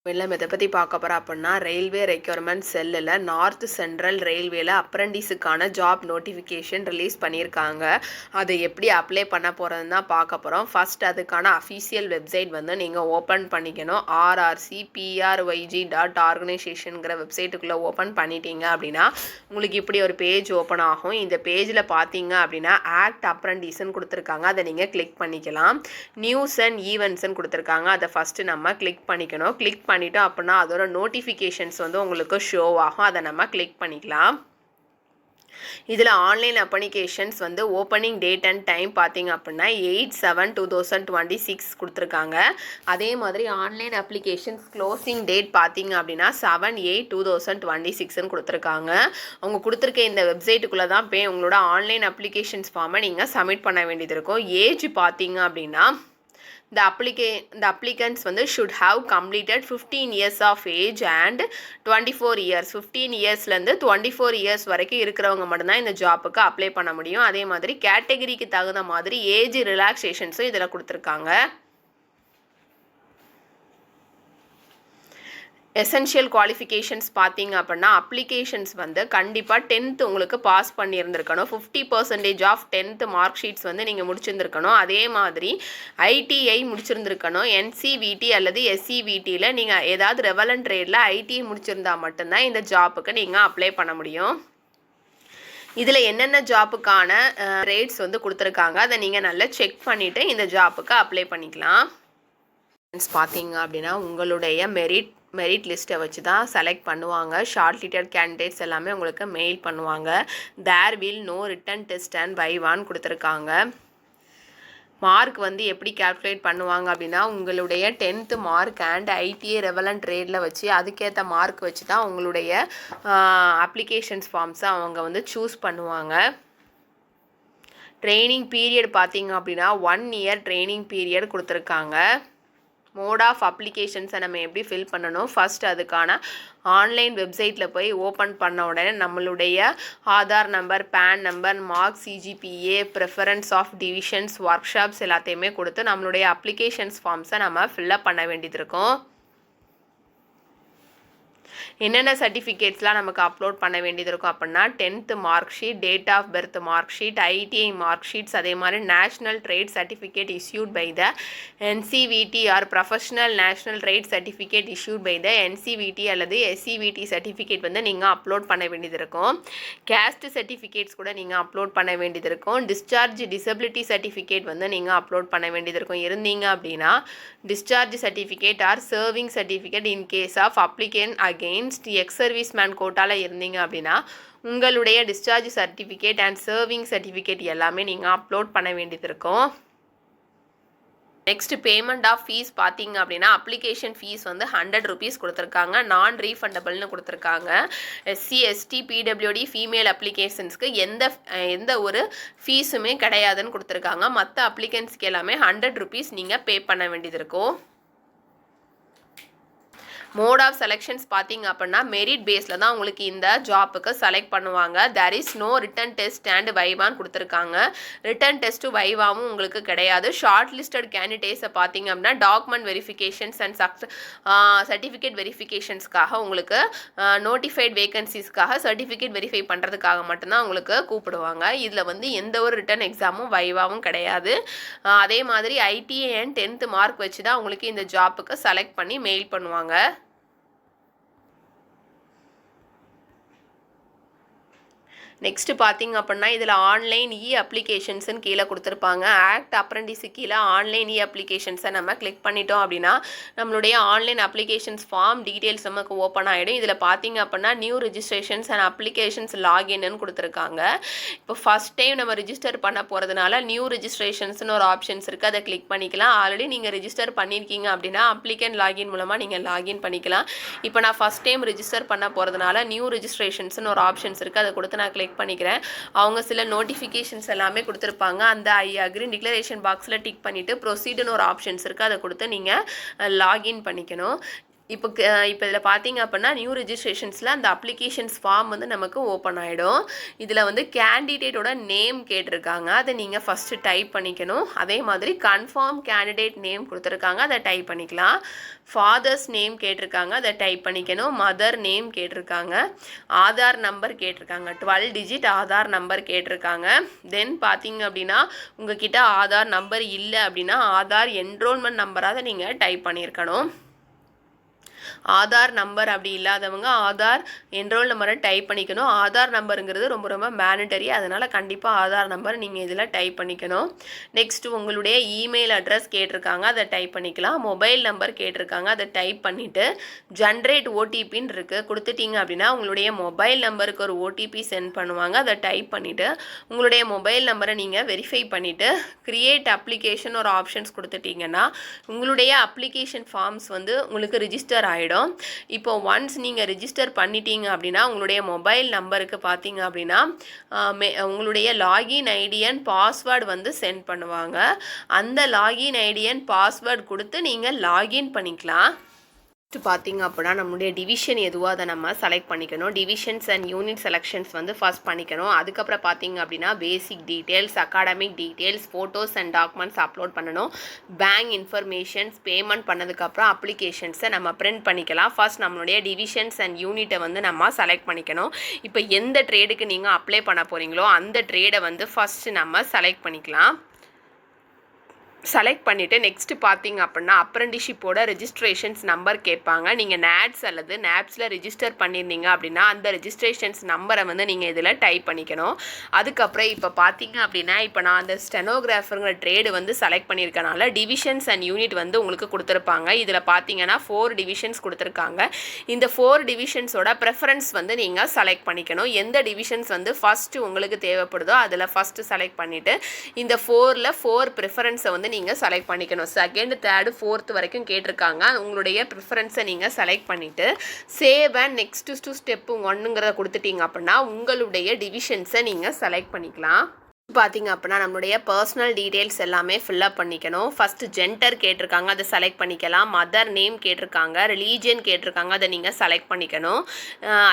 நம்ம இதை பற்றி பார்க்க போகிறோம் அப்படின்னா ரயில்வே ரெக்யர்மெண்ட் செல்லில் நார்த் சென்ட்ரல் ரயில்வேல அப்ரெண்டிஸுக்கான ஜாப் நோட்டிஃபிகேஷன் ரிலீஸ் பண்ணியிருக்காங்க. அதை எப்படி அப்ளை பண்ண போகிறதுன்னு தான் பார்க்க போகிறோம். ஃபர்ஸ்ட் அதுக்கான அஃபீஷியல் வெப்சைட் வந்து நீங்கள் ஓப்பன் பண்ணிக்கணும். rrcpryg.organizationங்கிற வெப்சைட்டுக்குள்ளே ஓப்பன் பண்ணிட்டீங்க அப்படின்னா உங்களுக்கு இப்படி ஒரு பேஜ் ஓப்பன் ஆகும். இந்த பேஜில் பார்த்தீங்க அப்படின்னா ஆக்ட் அப்ரெண்டிஸ்ன்னு கொடுத்துருக்காங்க. அதை நீங்கள் கிளிக் பண்ணிக்கலாம். நியூஸ் அண்ட் ஈவெண்ட்ஸ்ன்னு கொடுத்துருக்காங்க. அதை ஃபஸ்ட்டு நம்ம கிளிக் பண்ணிக்கணும். கிளிக் பண்ணிட்டோம் அப்படின்னா அதோட நோட்டிஃபிகேஷன்ஸ் வந்து உங்களுக்கு ஷோ ஆகும். அதை நம்ம கிளிக் பண்ணிக்கலாம். இதில் ஆன்லைன் அப்ளிகேஷன்ஸ் வந்து ஓப்பனிங் டேட் அண்ட் டைம் பார்த்தீங்க அப்படின்னா 8/7/2026 கொடுத்துருக்காங்க. அதே மாதிரி ஆன்லைன் அப்ளிகேஷன்ஸ் க்ளோசிங் டேட் பார்த்தீங்க அப்படின்னா 7/8/2026ன்னு கொடுத்துருக்காங்க. அவங்க கொடுத்துருக்க இந்த வெப்சைட்டுக்குள்ளே தான் போய் உங்களோட ஆன்லைன் அப்ளிகேஷன்ஸ் ஃபார்மை நீங்கள் சப்மிட் பண்ண வேண்டியது இருக்கும். ஏஜ் பார்த்தீங்க அப்படின்னா the applicants வந்து should have completed 15 years of age and 24 years 15 இயர்ஸ்லேருந்து 24 years வரைக்கும் இருக்கிறவங்க மட்டும்தான் இந்த ஜாப்புக்கு அப்ளை பண்ண முடியும். அதே மாதிரி கேட்டகரிக்கு தகுந்த மாதிரி ஏஜ் ரிலாக்ஸேஷன்ஸும் இதில் கொடுத்துருக்காங்க. எசென்ஷியல் குவாலிஃபிகேஷன்ஸ் பார்த்தீங்க அப்படின்னா அப்ளிகேஷன்ஸ் வந்து கண்டிப்பாக 10th உங்களுக்கு பாஸ் பண்ணியிருந்திருக்கணும். 50% ஆஃப் 10th மார்க் ஷீட்ஸ் வந்து நீங்கள் முடிச்சிருந்துருக்கணும். அதே மாதிரி ஐடிஐ முடிச்சிருந்துருக்கணும். என்சிவிடி அல்லது எஸ்சிவிடியில் நீங்கள் ஏதாவது ரெவலண்ட் ட்ரேடில் ஐடிஐ முடிச்சிருந்தா மட்டும்தான் இந்த ஜாப்புக்கு நீங்கள் அப்ளை பண்ண முடியும். இதில் என்னென்ன ஜாப்புக்கான ரேட்ஸ் வந்து கொடுத்துருக்காங்க அதை நீங்கள் நல்லா செக் பண்ணிவிட்டு இந்த ஜாப்புக்கு அப்ளை பண்ணிக்கலாம். பார்த்தீங்க அப்படின்னா உங்களுடைய மெரிட் லிஸ்ட்டை வச்சு தான் செலக்ட் பண்ணுவாங்க. ஷார்ட் லிஸ்டட் கேண்டிடேட்ஸ் எல்லாமே உங்களுக்கு மெயில் பண்ணுவாங்க. There will no written test and வைவான்னு கொடுத்துருக்காங்க. மார்க் வந்து எப்படி கால்குலேட் பண்ணுவாங்க அப்படின்னா உங்களுடைய 10th mark and ITI relevant ட்ரேடில் வச்சு அதுக்கேற்ற மார்க் வச்சு தான் உங்களுடைய அப்ளிகேஷன்ஸ் ஃபார்ம்ஸை அவங்க வந்து சூஸ் பண்ணுவாங்க. ட்ரைனிங் பீரியட் பார்த்தீங்க அப்படின்னா 1 இயர் ட்ரைனிங் பீரியட் கொடுத்துருக்காங்க. மோட் ஆஃப் அப்ளிகேஷன்ஸை நம்ம எப்படி ஃபில் பண்ணணும், ஃபஸ்ட் அதுக்கான ஆன்லைன் வெப்சைட்டில் போய் ஓப்பன் பண்ண உடனே நம்மளுடைய Aadhaar number, PAN number, mark, CGPA, preference of divisions, workshops எல்லாத்தையுமே கொடுத்து நம்மளுடைய அப்ளிகேஷன்ஸ் ஃபார்ம்ஸை நம்ம ஃபில்லப் பண்ண வேண்டியது இருக்கும். என்னென்ன சர்டிஃபிகேட்ஸ்லாம் நமக்கு அப்லோட் பண்ண வேண்டியது இருக்கும் அப்படின்னா 10th mark sheet, date of birth mark sheet, ITI mark sheets, அதே மாதிரி national trade certificate issued by the NCVT or professional national trade certificate issued by the NCVT அல்லது எஸ்சிவிடி சர்டிஃபிகேட் வந்து நீங்கள் அப்லோட் பண்ண வேண்டியது இருக்கும். கேஸ்ட் சர்டிஃபிகேட்ஸ் கூட நீங்கள் அப்லோட் பண்ண வேண்டியது இருக்கும். டிஸ்சார்ஜ் டிசபிலிட்டி சர்டிஃபிகேட் வந்து நீங்கள் அப்லோட் பண்ண வேண்டியது இருக்கும். இருந்தீங்க அப்படின்னா discharge certificate or serving certificate in case of applicant against ex service man கோட்டாவில் இருந்தீங்க அப்படின்னா உங்களுடைய discharge certificate and serving certificate எல்லாமே நீங்கள் அப்லோட் பண்ண வேண்டியது இருக்கும். நெக்ஸ்ட் பேமெண்ட் ஆஃப் ஃபீஸ் பார்த்தீங்க அப்படின்னா அப்ளிகேஷன் ஃபீஸ் வந்து 100 rupees கொடுத்துருக்காங்க. நான் ரீஃபண்டபிள்னு கொடுத்துருக்காங்க. எஸ்சி எஸ்டி பிடபிள்யூடி ஃபீமேல் அப்ளிகேஷன்ஸ்க்கு எந்த ஒரு ஃபீஸுமே கிடையாதுன்னு கொடுத்துருக்காங்க. மற்ற அப்ளிகன்ஸ்க்கு எல்லாமே 100 rupees நீங்கள் பே பண்ண வேண்டியது இருக்கும். மோட் ஆஃப் செலெக்ஷன்ஸ் பார்த்தீங்க அப்படின்னா மெரிட் பேஸில் தான் உங்களுக்கு இந்த ஜாப்புக்கு செலக்ட் பண்ணுவாங்க. There is no written test and வைவான்னு கொடுத்துருக்காங்க. ரிட்டன் டெஸ்ட்டு வைவாவும் உங்களுக்கு கிடையாது. ஷார்ட் லிஸ்டட் கேண்டிடேட்ஸை பார்த்தீங்க அப்படின்னா டாக்குமெண்ட் வெரிஃபிகேஷன்ஸ் அண்ட் சர்டிஃபிகேட் வெரிஃபிகேஷன்ஸ்க்காக உங்களுக்கு நோட்டிஃபைட் வேகன்சிஸ்க்காக சர்டிஃபிகேட் வெரிஃபை பண்ணுறதுக்காக மட்டும்தான் உங்களுக்கு கூப்பிடுவாங்க. இதில் வந்து எந்த ஒரு ரிட்டன் எக்ஸாமும் வைவாவும் கிடையாது. அதே மாதிரி ஐடிஐ அண்ட் 10th மார்க் வச்சு தான் உங்களுக்கு இந்த ஜாப்புக்கு செலக்ட் பண்ணி மெயில் பண்ணுவாங்க. நெக்ஸ்ட் பார்த்தீங்க அப்படின்னா இதில் ஆன்லைன் அப்ளிகேஷன்ஸ்னு கீழே கொடுத்துருப்பாங்க. ஆக்ட் அப்ரெண்டிஸு கீழே ஆன்லைன் அப்ளிகேஷன்ஸை நம்ம கிளிக் பண்ணிட்டோம் அப்படின்னா நம்மளுடைய ஆன்லைன் அப்ளிகேஷன்ஸ் ஃபார்ம் டீட்டெயில்ஸ் நமக்கு ஓப்பன் ஆகிடும். இதில் பார்த்தீங்க அப்படின்னா நியூ ரிஜிஸ்ட்ரேஷன்ஸ் அண்ட் அப்ளிகேஷன்ஸ் லாகின்னு கொடுத்துருக்காங்க. இப்போ ஃபஸ்ட் டைம் நம்ம ரிஜிஸ்டர் பண்ண போகிறதுனால நியூ ரிஜிஸ்ட்ரேஷன்ஸ்னு ஒரு ஆப்ஷன்ஸ் இருக்குது. அதை கிளிக் பண்ணிக்கலாம். ஆல்ரெடி நீங்கள் ரிஜிஸ்டர் பண்ணியிருக்கீங்க அப்படின்னா அப்ளிகேண்ட் லாகின் மூலமாக நீங்கள் லாகின் பண்ணிக்கலாம். இப்போ நான் ஃபஸ்ட் டைம் ரிஜிஸ்டர் பண்ண போகிறதுனால நியூ ரிஜிஸ்ட்ரேஷன்ஸ்னு ஒரு ஆப்ஷன்ஸ் இருக்குது. அதை கொடுத்து நான் கிளிக் பண்ணிக்கிறேன். அவங்க சில நோட்டிஃபிகேஷன்ஸ் எல்லாமே கொடுத்துருப்பாங்க. அந்த ஐ அக்ரி டிக்ளரேஷன் பாக்ஸில் டிக் பண்ணிவிட்டு ப்ரொசீடுன்னு ஒரு ஆப்ஷன்ஸ் இருக்குது. அதை கொடுத்து நீங்கள் லாகின் பண்ணிக்கணும். இப்போ இதில் பார்த்தீங்க அப்படின்னா நியூ ரெஜிஸ்ட்ரேஷன்ஸில் அந்த அப்ளிகேஷன்ஸ் ஃபார்ம் வந்து நமக்கு ஓப்பன் ஆகிடும். இதில் வந்து கேண்டிடேட்டோட நேம் கேட்டிருக்காங்க, அதை நீங்கள் ஃபஸ்ட்டு டைப் பண்ணிக்கணும். அதே மாதிரி கன்ஃபார்ம் கேண்டிடேட் நேம் கொடுத்துருக்காங்க, அதை டைப் பண்ணிக்கலாம். ஃபாதர்ஸ் நேம் கேட்டிருக்காங்க, அதை டைப் பண்ணிக்கணும். மதர் நேம் கேட்டிருக்காங்க. ஆதார் நம்பர் கேட்டிருக்காங்க, 12 டிஜிட் ஆதார் நம்பர் கேட்டிருக்காங்க. தென் பார்த்தீங்க அப்படின்னா உங்ககிட்ட ஆதார் நம்பர் இல்லை அப்படின்னா ஆதார் என்ரோல்மெண்ட் நம்பராக நீங்கள் டைப் பண்ணியிருக்கணும். ஆதார் நம்பர் அப்படி இல்லாதவங்க ஆதார் என்ரோல் நம்பரை டைப் பண்ணிக்கணும். ஆதார் நம்பருங்கிறது ரொம்ப ரொம்ப மேண்டட்டரி, அதனால் கண்டிப்பாக ஆதார் நம்பர் நீங்கள் இதில் டைப் பண்ணிக்கணும். நெக்ஸ்ட்டு உங்களுடைய இமெயில் அட்ரஸ் கேட்டிருக்காங்க, அதை டைப் பண்ணிக்கலாம். மொபைல் நம்பர் கேட்டிருக்காங்க, அதை டைப் பண்ணிவிட்டு ஜென்ரேட் ஓடிபின்னு இருக்குது கொடுத்துட்டீங்க அப்படின்னா உங்களுடைய மொபைல் நம்பருக்கு ஒரு ஓடிபி சென்ட் பண்ணுவாங்க, அதை டைப் பண்ணிவிட்டு உங்களுடைய மொபைல் நம்பரை நீங்கள் வெரிஃபை பண்ணிவிட்டு க்ரியேட் அப்ளிகேஷன் ஒரு ஆப்ஷன்ஸ் கொடுத்துட்டிங்கன்னா உங்களுடைய அப்ளிகேஷன் ஃபார்ம்ஸ் வந்து உங்களுக்கு ரிஜிஸ்டர் ஆகிடும். இப்போ ஒன்ஸ் நீங்கள் ரிஜிஸ்டர் பண்ணிட்டீங்க அப்படின்னா உங்களுடைய மொபைல் நம்பருக்கு பார்த்தீங்க அப்படின்னா உங்களுடைய லாகின் ஐடி அண்ட் பாஸ்வேர்டு வந்து சென்ட் பண்ணுவாங்க. அந்த லாகின் ஐடி அண்ட் பாஸ்வேர்டு கொடுத்து நீங்கள் லாகின் பண்ணிக்கலாம். பார்த்தீங்க அப்படின்னா நம்மளுடைய டிவிஷன் எதுவோ அதை நம்ம செலக்ட் பண்ணிக்கணும். டிவிஷன்ஸ் அண்ட் யூனிட் செலெக்ஷன்ஸ் வந்து ஃபர்ஸ்ட் பண்ணிக்கணும். அதுக்கப்புறம் பார்த்தீங்க அப்படின்னா பேசிக் details, academic details, photos and documents upload பண்ணணும். பேங்க் இன்ஃபர்மேஷன்ஸ், பேமெண்ட் பண்ணதுக்கப்புறம் அப்ளிகேஷன்ஸை நம்ம பிரிண்ட் பண்ணிக்கலாம். ஃபர்ஸ்ட் நம்மளுடைய டிவிஷன்ஸ் அண்ட் யூனிட்டை வந்து நம்ம செலக்ட் பண்ணிக்கணும். இப்போ எந்த ட்ரேடுக்கு நீங்கள் அப்ளை பண்ண போகிறீங்களோ அந்த ட்ரேடை வந்து ஃபஸ்ட்டு நம்ம செலக்ட் பண்ணிக்கலாம். செலக்ட் பண்ணிவிட்டு நெக்ஸ்ட்டு பார்த்தீங்க அப்படின்னா அப்ரெண்டிஷிப்போட ரெஜிஸ்ட்ரேஷன்ஸ் நம்பர் கேட்பாங்க. நீங்கள் நேட்ஸ் அல்லது நேப்ஸில் ரிஜிஸ்டர் பண்ணியிருந்தீங்க அப்படின்னா அந்த ரெஜிஸ்ட்ரேஷன்ஸ் நம்பரை வந்து நீங்கள் இதில் டைப் பண்ணிக்கணும். அதுக்கப்புறம் இப்போ பார்த்தீங்க அப்படின்னா இப்போ நான் அந்த ஸ்டெனோகிராஃபருங்கிற ட்ரேடு வந்து செலக்ட் பண்ணியிருக்கனால டிவிஷன்ஸ் அண்ட் யூனிட் வந்து உங்களுக்கு கொடுத்துருப்பாங்க. இதில் பார்த்தீங்கன்னா 4 டிவிஷன்ஸ் கொடுத்துருக்காங்க. இந்த 4 டிவிஷன்ஸோட ப்ரெஃபரன்ஸ் வந்து நீங்கள் செலக்ட் பண்ணிக்கணும். எந்த டிவிஷன்ஸ் வந்து ஃபஸ்ட்டு உங்களுக்கு தேவைப்படுதோ அதில் ஃபஸ்ட்டு செலக்ட் பண்ணிவிட்டு இந்த 4ல் 4 ப்ரிஃபரன்ஸை வந்து நீங்கள் செலக்ட் பண்ணிக்கணும். செகண்ட், தேர்டு, ஃபோர்த்து வரைக்கும் கேட்டிருக்காங்க. உங்களுடைய ப்ரிஃபரன்ஸை நீங்கள் செலக்ட் பண்ணிவிட்டு save and next to step 1ங்கிறத கொடுத்துட்டீங்க அப்படின்னா உங்களுடைய டிவிஷன்ஸை நீங்கள் செலக்ட் பண்ணிக்கலாம். பார்த்தீங்க அப்படின்னா நம்மளுடைய பர்சனல் டீட்டெயில்ஸ் எல்லாமே ஃபில்அப் பண்ணிக்கணும். ஃபஸ்ட்டு ஜெண்டர் கேட்டிருக்காங்க, அதை செலக்ட் பண்ணிக்கலாம். மதர் நேம் கேட்டிருக்காங்க, ரிலீஜன் கேட்டிருக்காங்க, அதை நீங்கள் செலக்ட் பண்ணிக்கணும்.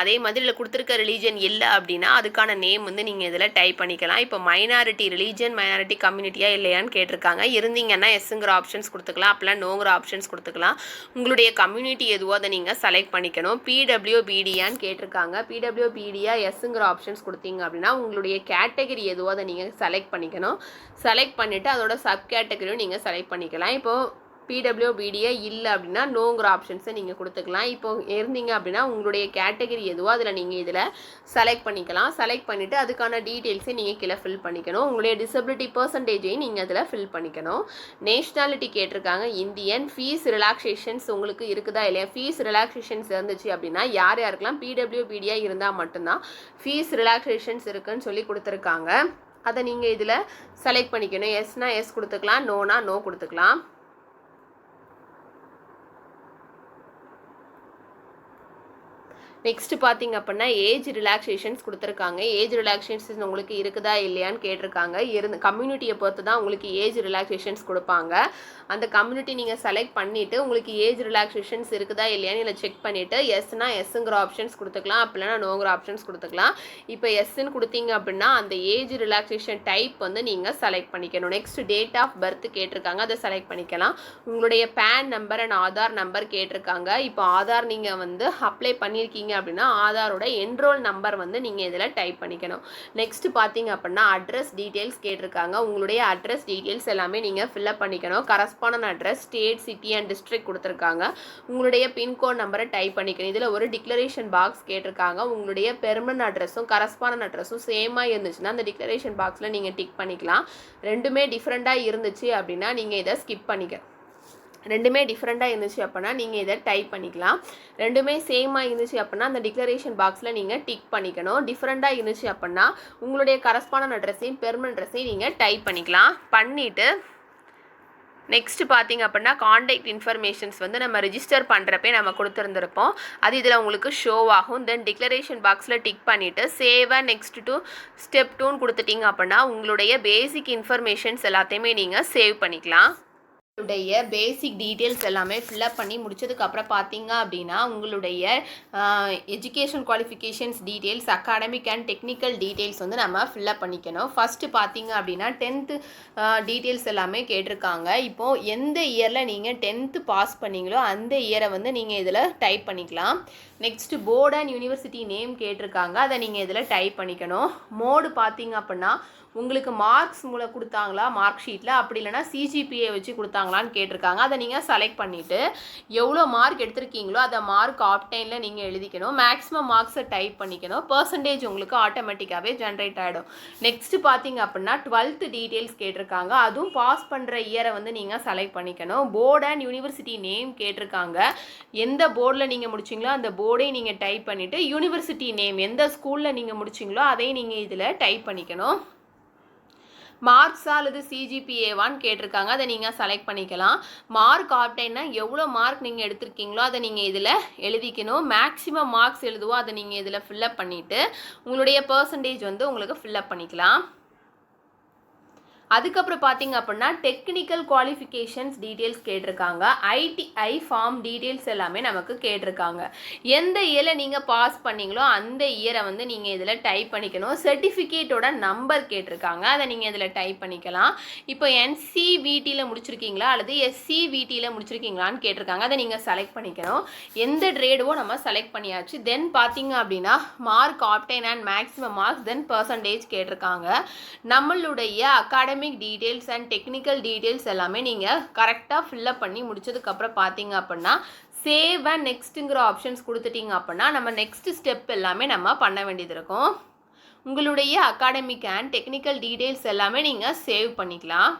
அதே மாதிரி இதில் கொடுத்துருக்க ரிலீஜன் இல்லை அப்படின்னா அதுக்கான நேம் வந்து நீங்கள் இதில் டைப் பண்ணிக்கலாம். இப்போ மைனாரிட்டி ரிலீஜன், மைனாரிட்டி கம்யூனிட்டியாக இல்லையான்னு கேட்டிருக்காங்க. இருந்தீங்கன்னா எஸ்ஸுங்கிற ஆப்ஷன்ஸ் கொடுத்துக்கலாம், அப்போலாம் நோங்கிற ஆப்ஷன்ஸ் கொடுத்துக்கலாம். உங்களுடைய கம்யூனிட்டி எதுவோ அதை நீங்கள் செலக்ட் பண்ணிக்கணும். பிடபிள்யூபிடியான்னு கேட்டிருக்காங்க. பிடபிள்யூபிடியா எஸ்ஸுங்கிற ஆப்ஷன்ஸ் கொடுத்தீங்க அப்படின்னா உங்களுடைய கேட்டகரி எதுவோ அதை நீங்கள் செலக்ட் பண்ணிக்கணும். செலக்ட் பண்ணிவிட்டு அதோட சப் கேட்டகரியும் நீங்கள் செலக்ட் பண்ணிக்கலாம். இப்போது பிடபிள்யூபிடிஏ இல்லை அப்படின்னா நோங்கிற ஆப்ஷன்ஸை நீங்கள் கொடுத்துக்கலாம். இப்போ இருந்தீங்க அப்படின்னா உங்களுடைய கேட்டகரி எதுவோ அதில் நீங்கள் இதில் செலக்ட் பண்ணிக்கலாம். செலக்ட் பண்ணிவிட்டு அதுக்கான டீட்டெயில்ஸை நீங்கள் கீழே ஃபில் பண்ணிக்கணும். உங்களுடைய டிசபிலிட்டி பர்சன்டேஜையும் நீங்கள் அதில் ஃபில் பண்ணிக்கணும். நேஷ்னாலிட்டி கேட்டிருக்காங்க இந்தியன். ஃபீஸ் ரிலாக்ஸேஷன்ஸ் உங்களுக்கு இருக்குதா இல்லையா? ஃபீஸ் ரிலாக்ஸேஷன்ஸ் இருந்துச்சு அப்படின்னா யார் யாருக்கெல்லாம் பிடபிள்யூபிடிஏ இருந்தால் மட்டும்தான் ஃபீஸ் ரிலாக்ஸேஷன்ஸ் இருக்குன்னு சொல்லி கொடுத்துருக்காங்க. அதை நீங்கள் இதில் செலக்ட் பண்ணிக்கணும். எஸ்னா எஸ் கொடுத்துக்கலாம், நோனா நோ கொடுத்துக்கலாம். நெக்ஸ்ட்டு பார்த்தீங்க அப்படின்னா ஏஜ் ரிலாக்ஸேஷன்ஸ் கொடுத்துருக்காங்க. ஏஜ் ரிலாக்ஸேஷன்ஸ் உங்களுக்கு இருக்குதா இல்லையான்னு கேட்டிருக்காங்க. கம்யூனிட்டியை பொறுத்து தான் உங்களுக்கு ஏஜ் ரிலாக்ஸேஷன்ஸ் கொடுப்பாங்க. அந்த கம்யூனிட்டி நீங்கள் செலக்ட் பண்ணிவிட்டு உங்களுக்கு ஏஜ் ரிலாக்ஸேஷன்ஸ் இருக்குதா இல்லையான்னு இதில் செக் பண்ணிவிட்டு எஸ்னா எஸ்ஸுங்கிற ஆப்ஷன்ஸ் கொடுத்துக்கலாம், அப்படின்னா நோங்கிற ஆப்ஷன்ஸ் கொடுத்துக்கலாம். இப்போ எஸ்ன்னு கொடுத்தீங்க அப்படின்னா அந்த ஏஜ் ரிலாக்ஸேஷன் டைப் வந்து நீங்கள் செலக்ட் பண்ணிக்கணும். நெக்ஸ்ட் டேட் ஆஃப் பர்த் கேட்டிருக்காங்க, அதை செலக்ட் பண்ணிக்கலாம். உங்களுடைய PAN number and Aadhaar number கேட்டிருக்காங்க. இப்போ ஆதார் நீங்கள் வந்து அப்ளை பண்ணியிருக்கீங்க அப்படின்னா ஆதாரோட என்ரோல் நம்பர் வந்து நீங்கள் இதில் டைப் பண்ணிக்கணும். நெக்ஸ்ட் பார்த்தீங்க அப்படின்னா அட்ரஸ் டீட்டெயில்ஸ் கேட்டிருக்காங்க. உங்களுடைய அட்ரஸ் டீட்டெயில்ஸ் எல்லாமே நீங்கள் ஃபில்அப் பண்ணிக்கணும். Correspondent address, state, city and district கொடுத்துருக்காங்க. உங்களுடைய பின்கோட் நம்பரை டைப் பண்ணிக்கணும். இதில் ஒரு டிக்ளரேஷன் பாக்ஸ் கேட்டிருக்காங்க. உங்களுடைய பெர்மனன்ட் அட்ரஸும் கரஸ்பாண்டன்ட் அட்ரஸும் சேமாக இருந்துச்சுன்னா அந்த டிக்ளரேஷன் பாக்ஸில் நீங்கள் டிக் பண்ணிக்கலாம். ரெண்டுமே டிஃப்ரெண்ட்டாக இருந்துச்சு அப்படின்னா நீங்கள் இதை ஸ்கிப் பண்ணிக்கலாம். ரெண்டுமே டிஃப்ரெண்ட்டாக இருந்துச்சு அப்படின்னா நீங்கள் இதை டைப் பண்ணிக்கலாம். ரெண்டுமே சேமாக இருந்துச்சு அப்படின்னா அந்த டிக்ளரேஷன் பாக்ஸில் நீங்கள் டிக் பண்ணிக்கணும். டிஃப்ரெண்ட்டாக இருந்துச்சு அப்படின்னா உங்களுடைய கரஸ்பாண்டன்ட் அட்ரஸையும் பெர்மனன்ட் அட்ரஸையும் நீங்கள் டைப் பண்ணிக்கலாம். பண்ணிவிட்டு நெக்ஸ்ட்டு பார்த்தீங்க அப்படின்னா காண்டாக்ட் இன்ஃபர்மேஷன்ஸ் வந்து நம்ம ரிஜிஸ்டர் பண்ணுறப்பே நம்ம கொடுத்துருந்துருப்போம். அது இதில் உங்களுக்கு ஷோ ஆகும். தென் டிக்ளரேஷன் பாக்ஸில் டிக் பண்ணிவிட்டு save and next to step 2ன்னு கொடுத்துட்டிங்க அப்படின்னா உங்களுடைய பேசிக் இன்ஃபர்மேஷன்ஸ் எல்லாத்தையுமே நீங்கள் சேவ் பண்ணிக்கலாம். உங்களுடைய பேசிக் டீட்டெயில்ஸ் எல்லாமே ஃபில்அப் பண்ணி முடிச்சதுக்கப்புறம் பார்த்தீங்க அப்படின்னா உங்களுடைய education qualifications details academic and technical details வந்து நம்ம ஃபில்அப் பண்ணிக்கணும். ஃபஸ்ட்டு பார்த்தீங்க அப்படின்னா 10th டீட்டெயில்ஸ் எல்லாமே கேட்டிருக்காங்க. இப்போது எந்த இயரில் நீங்கள் 10th பாஸ் பண்ணீங்களோ அந்த இயரை வந்து நீங்கள் இதில் டைப் பண்ணிக்கலாம். Next board and university name கேட்டிருக்காங்க, அதை நீங்கள் இதில் டைப் பண்ணிக்கணும். மோடு பார்த்தீங்க அப்படின்னா உங்களுக்கு மார்க்ஸ் மூலம் கொடுத்தாங்களா மார்க் ஷீட்டில், அப்படி இல்லைனா சிஜிபிஏ வச்சு கொடுத்தாங்களான்னு கேட்டிருக்காங்க. அதை நீங்கள் செலக்ட் பண்ணிவிட்டு எவ்வளோ மார்க் எடுத்திருக்கீங்களோ அதை மார்க் ஆப்டைனில் நீங்கள் எழுதிக்கணும். மேக்ஸிமம் மார்க்ஸை டைப் பண்ணிக்கணும். பர்சன்டேஜ் உங்களுக்கு ஆட்டோமேட்டிக்காகவே ஜென்ரேட் ஆகிடும். நெக்ஸ்ட்டு பார்த்தீங்க அப்படின்னா 12th டீட்டெயில்ஸ் கேட்டிருக்காங்க, அதுவும் பாஸ் பண்ணுற இயரை வந்து நீங்கள் செலக்ட் பண்ணிக்கணும். போர்டு அண்ட் யூனிவர்சிட்டி நேம் கேட்டிருக்காங்க, எந்த போர்டில் நீங்கள் முடிச்சிங்களோ அந்த போர்டை நீங்கள் டைப் பண்ணிவிட்டு யூனிவர்சிட்டி நேம் எந்த ஸ்கூலில் நீங்கள் முடிச்சிங்களோ அதை நீங்கள் இதில் டைப் பண்ணிக்கணும். மார்க்ஸா அல்லது சிஜிபிஏவான்னு கேட்டிருக்காங்க, அதை நீங்கள் செலக்ட் பண்ணிக்கலாம். மார்க் ஆப்டைன்னா எவ்வளோ மார்க் நீங்கள் எடுத்திருக்கீங்களோ அதை நீங்கள் இதில் எழுதிக்கணும். மேக்ஸிமம் மார்க்ஸ் எழுதுவோ அதை நீங்கள் இதில் ஃபில்அப் பண்ணிவிட்டு உங்களுடைய பர்சன்டேஜ் வந்து உங்களுக்கு ஃபில்அப் பண்ணிக்கலாம். அதுக்கப்புறம் பார்த்தீங்க அப்படின்னா டெக்னிக்கல் குவாலிஃபிகேஷன்ஸ் டீட்டெயில்ஸ் கேட்டிருக்காங்க. ஐடிஐ ஃபார்ம் டீட்டெயில்ஸ் எல்லாமே நமக்கு கேட்டிருக்காங்க. எந்த இயரில் நீங்கள் பாஸ் பண்ணீங்களோ அந்த இயரை வந்து நீங்கள் இதில் டைப் பண்ணிக்கணும். சர்டிஃபிகேட்டோட நம்பர் கேட்டிருக்காங்க, அதை நீங்கள் இதில் டைப் பண்ணிக்கலாம். இப்போ NCVTயில் முடிச்சிருக்கீங்களா அல்லது SCVTயில் முடிச்சிருக்கீங்களான்னு கேட்டிருக்காங்க, அதை நீங்கள் செலக்ட் பண்ணிக்கணும். எந்த கிரேடோ நம்ம செலக்ட் பண்ணியாச்சு. தென் பார்த்தீங்க அப்படின்னா mark obtained and maximum marks then percentage கேட்டிருக்காங்க. நம்மளுடைய academic details and technical details எல்லாமே நீங்கள் கரெக்டாக ஃபில்அப் பண்ணி முடிச்சதுக்கப்புறம் பார்த்தீங்க அப்படின்னா சேவ் அண்ட் நெக்ஸ்ட்டுங்கிற ஆப்ஷன்ஸ் கொடுத்துட்டீங்க அப்படின்னா நம்ம நெக்ஸ்ட் ஸ்டெப் எல்லாமே நம்ம பண்ண வேண்டியது இருக்கும். உங்களுடைய அகாடமிக் அண்ட் டெக்னிக்கல் டீட்டெயில்ஸ் எல்லாமே நீங்கள் சேவ் பண்ணிக்கலாம்.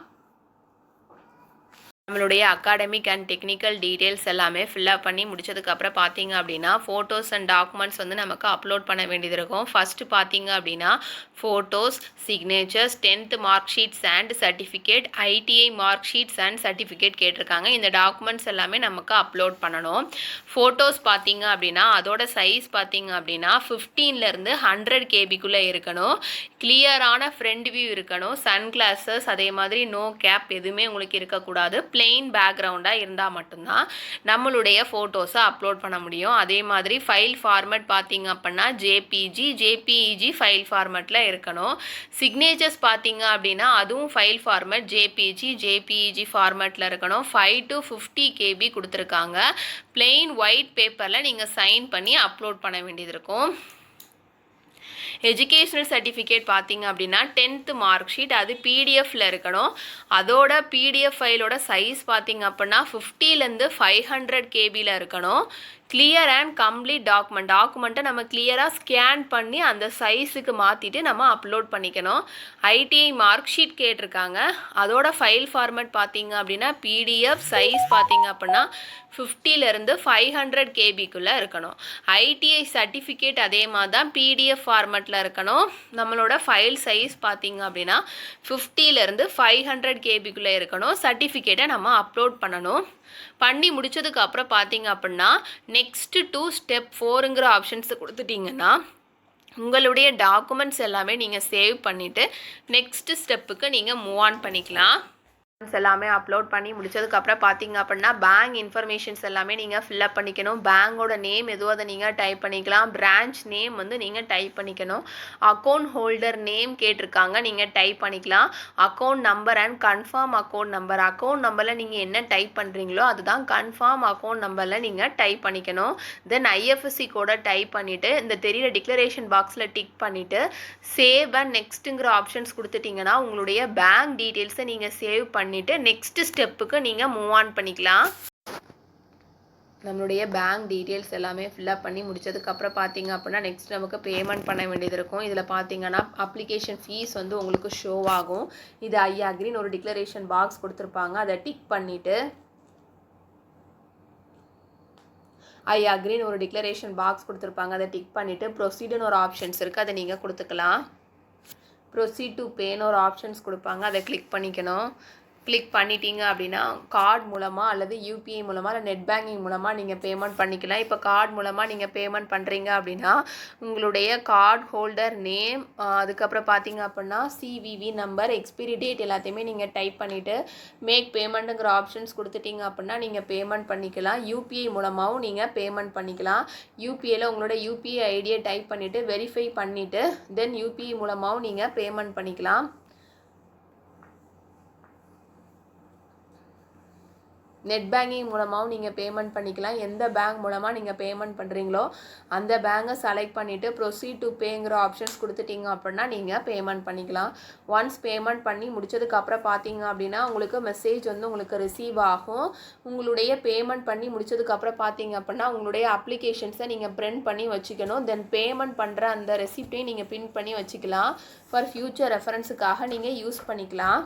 நம்மளுடைய அகாடமிக் அண்ட் டெக்னிக்கல் டீட்டெயில்ஸ் எல்லாமே ஃபில்அப் பண்ணி முடிச்சதுக்கப்புறம் பார்த்தீங்க அப்படின்னா ஃபோட்டோஸ் அண்ட் டாக்குமெண்ட்ஸ் வந்து நமக்கு அப்லோட் பண்ண வேண்டியது இருக்கும். ஃபஸ்ட்டு பார்த்தீங்க அப்படின்னா photos, signatures, 10th mark sheets and certificate, ITI mark sheets and certificate கேட்டிருக்காங்க. இந்த டாக்குமெண்ட்ஸ் எல்லாமே நமக்கு அப்லோட் பண்ணணும். ஃபோட்டோஸ் பார்த்தீங்க அப்படின்னா அதோட சைஸ் பார்த்தீங்க அப்படின்னா 15லேருந்து 100 கேபிக்குள்ளே இருக்கணும். கிளியரான ஃப்ரண்ட் வியூ இருக்கணும். சன் கிளாஸஸ் அதே மாதிரி நோ கேப் எதுவுமே உங்களுக்கு இருக்கக்கூடாது. பிளெயின் பேக்ரவுண்டாக இருந்தால் மட்டும்தான் நம்மளுடைய ஃபோட்டோஸை அப்லோட் பண்ண முடியும். அதே மாதிரி ஃபைல் ஃபார்மேட் பார்த்தீங்க அப்படின்னா ஜேபிஇஜி ஃபைல் ஃபார்மேட்டில் இருக்கணும். சிக்னேச்சர்ஸ் பார்த்தீங்க அப்படின்னா அதுவும் ஃபைல் ஃபார்மேட் ஜேபிஇஜி ஃபார்மேட்டில் இருக்கணும். 5 to 50 KB கொடுத்துருக்காங்க. பிளெயின் ஒயிட் பேப்பரில் நீங்கள் சைன் பண்ணி அப்லோட் பண்ண வேண்டியது இருக்கும். எஜுகேஷனல் சர்டிஃபிகேட் பார்த்தீங்க அப்படின்னா 10th மார்க் ஷீட் அது பிடிஎஃப்ல இருக்கணும். அதோட பிடிஎஃப் ஃபைலோட சைஸ் பார்த்தீங்க அப்படின்னா 50லேருந்து 500 KBயில் இருக்கணும். கிளியர் அண்ட் கம்ப்ளீட் டாக்குமெண்ட்டை நம்ம கிளியராக ஸ்கேன் பண்ணி அந்த சைஸுக்கு மாற்றிட்டு நம்ம அப்லோட் பண்ணிக்கணும். ஐடிஐ மார்க் ஷீட் கேட்டிருக்காங்க, அதோட ஃபைல் ஃபார்மேட் பார்த்தீங்க அப்படின்னா பிடிஎஃப் சைஸ் பார்த்தீங்க அப்படின்னா 50லேருந்து 500 KBக்குள்ளே இருக்கணும். ஐடிஐ சர்டிஃபிகேட் அதே மாதிரி தான் பிடிஎஃப் ஃபார்மேட்டில் இருக்கணும். நம்மளோட ஃபைல் சைஸ் பார்த்தீங்க அப்படின்னா 50லேருந்து 500 KBக்குள்ளே இருக்கணும். சர்டிஃபிகேட்டை நம்ம அப்லோட் பண்ணணும். பண்ணி முடிச்சதுக்கு அப்புறம் பார்த்தீங்க அப்படின்னா நெக்ஸ்ட் டு ஸ்டெப் 4ங்கிற ஆப்ஷன்ஸ் கொடுத்துட்டிங்கன்னா உங்களுடைய டாக்குமெண்ட்ஸ் எல்லாமே நீங்கள் சேவ் பண்ணிவிட்டு நெக்ஸ்ட் ஸ்டெப்புக்கு நீங்கள் மூவ் ஆன் பண்ணிக்கலாம். எல்லாமே அப்லோட் பண்ணி முடிச்சதுக்கப்புறம் பார்த்தீங்க அப்படின்னா பேங்க் இன்ஃபர்மேஷன்ஸ் எல்லாமே நீங்கள் ஃபில்அப் பண்ணிக்கணும். பேங்கோட நேம் எதுவும் அதை நீங்கள் டைப் பண்ணிக்கலாம். பிரான்ச் நேம் வந்து நீங்கள் டைப் பண்ணிக்கணும். அக்கௌண்ட் ஹோல்டர் நேம் கேட்டிருக்காங்க, நீங்கள் டைப் பண்ணிக்கலாம். Account number and confirm account number, account நம்பரில் நீங்கள் என்ன டைப் பண்ணுறீங்களோ அதுதான் கன்ஃபார்ம் அக்கௌண்ட் நம்பரில் நீங்கள் டைப் பண்ணிக்கணும். தென் ஐஎஃப்எஸ்சி கோடை டைப் பண்ணிவிட்டு இந்த தெரியிற டிக்ளரேஷன் பாக்ஸில் டிக் பண்ணிவிட்டு சேவ் அண்ட் நெக்ஸ்ட்டுங்கிற ஆப்ஷன்ஸ் கொடுத்துட்டிங்கன்னா உங்களுடைய பேங்க் டீட்டெயில்ஸை நீங்கள் சேவ் பண்ணிவிட்டு நெக்ஸ்ட் ஸ்டெப்புக்கு நீங்கள் மூவ் ஆன் பண்ணிக்கலாம். நம்மளுடைய பேங்க் டீட்டெயில்ஸ் எல்லாமே ஃபில்அப் பண்ணி முடிச்சதுக்கப்புறம் பார்த்தீங்க அப்படின்னா நெக்ஸ்ட் நமக்கு பேமெண்ட் பண்ண வேண்டியது இருக்கும். இதில் பார்த்தீங்கன்னா அப்ளிகேஷன் ஃபீஸ் வந்து உங்களுக்கு ஷோ ஆகும். இது ஐ அக்ரின்னு ஒரு டிக்ளரேஷன் பாக்ஸ் கொடுத்துருப்பாங்க, அதை டிக் பண்ணிவிட்டு ஐ அக்ரின்னு ஒரு டிக்ளரேஷன் பாக்ஸ் கொடுத்துருப்பாங்க, அதை டிக் பண்ணிவிட்டு ப்ரொசீடுன்னு ஒரு ஆப்ஷன்ஸ் இருக்குது, அதை நீங்கள் கொடுத்துக்கலாம். ப்ரொசீட் டு பேன்னு ஒரு ஆப்ஷன்ஸ் கொடுப்பாங்க, அதை கிளிக் பண்ணிக்கணும். கிளிக் பண்ணிட்டீங்க அப்படின்னா கார்டு மூலமாக அல்லது யூபிஐ மூலமாக இல்லை நெட் பேங்கிங் மூலமாக நீங்கள் பேமெண்ட் பண்ணிக்கலாம். இப்போ கார்டு மூலமாக நீங்கள் பேமெண்ட் பண்ணுறீங்க அப்படின்னா உங்களுடைய கார்டு ஹோல்டர் நேம், அதுக்கப்புறம் பார்த்தீங்க அப்படின்னா சிவிவி நம்பர், எக்ஸ்பிரி டேட் எல்லாத்தையுமே நீங்கள் டைப் பண்ணிவிட்டு மேக் பேமெண்ட்டுங்கிற ஆப்ஷன்ஸ் கொடுத்துட்டீங்க அப்படின்னா நீங்கள் பேமெண்ட் பண்ணிக்கலாம். யூபிஐ மூலமாகவும் நீங்கள் பேமெண்ட் பண்ணிக்கலாம். யூபிஐயில் உங்களோட யூபிஐ ஐடியை டைப் பண்ணிவிட்டு வெரிஃபை பண்ணிவிட்டு தென் யூபிஐ மூலமாகவும் நீங்கள் பேமெண்ட் பண்ணிக்கலாம். நெட் பேங்கிங் மூலமாகவும் நீங்கள் பேமெண்ட் பண்ணிக்கலாம். எந்த பேங்க் மூலமாக நீங்கள் பேமெண்ட் பண்ணுறீங்களோ அந்த பேங்கை செலக்ட் பண்ணிவிட்டு ப்ரொசீட் டு பேங்கிற ஆப்ஷன்ஸ் கொடுத்துட்டீங்க அப்படின்னா நீங்கள் பேமெண்ட் பண்ணிக்கலாம். ஒன்ஸ் பேமெண்ட் பண்ணி முடிச்சதுக்கப்புறம் பார்த்தீங்க அப்படின்னா உங்களுக்கு மெசேஜ் வந்து உங்களுக்கு ரிசீவ் ஆகும். உங்களுடைய பேமெண்ட் பண்ணி முடிச்சதுக்கப்புறம் பார்த்தீங்க அப்படின்னா உங்களுடைய அப்ளிகேஷன்ஸை நீங்கள் பிரிண்ட் பண்ணி வச்சுக்கணும். தென் பேமெண்ட் பண்ணுற அந்த ரெசிப்டையும் நீங்கள் பிரிண்ட் பண்ணி வச்சுக்கலாம். ஃபார் ஃப்யூச்சர் ரெஃபரன்ஸுக்காக நீங்கள் யூஸ் பண்ணிக்கலாம்.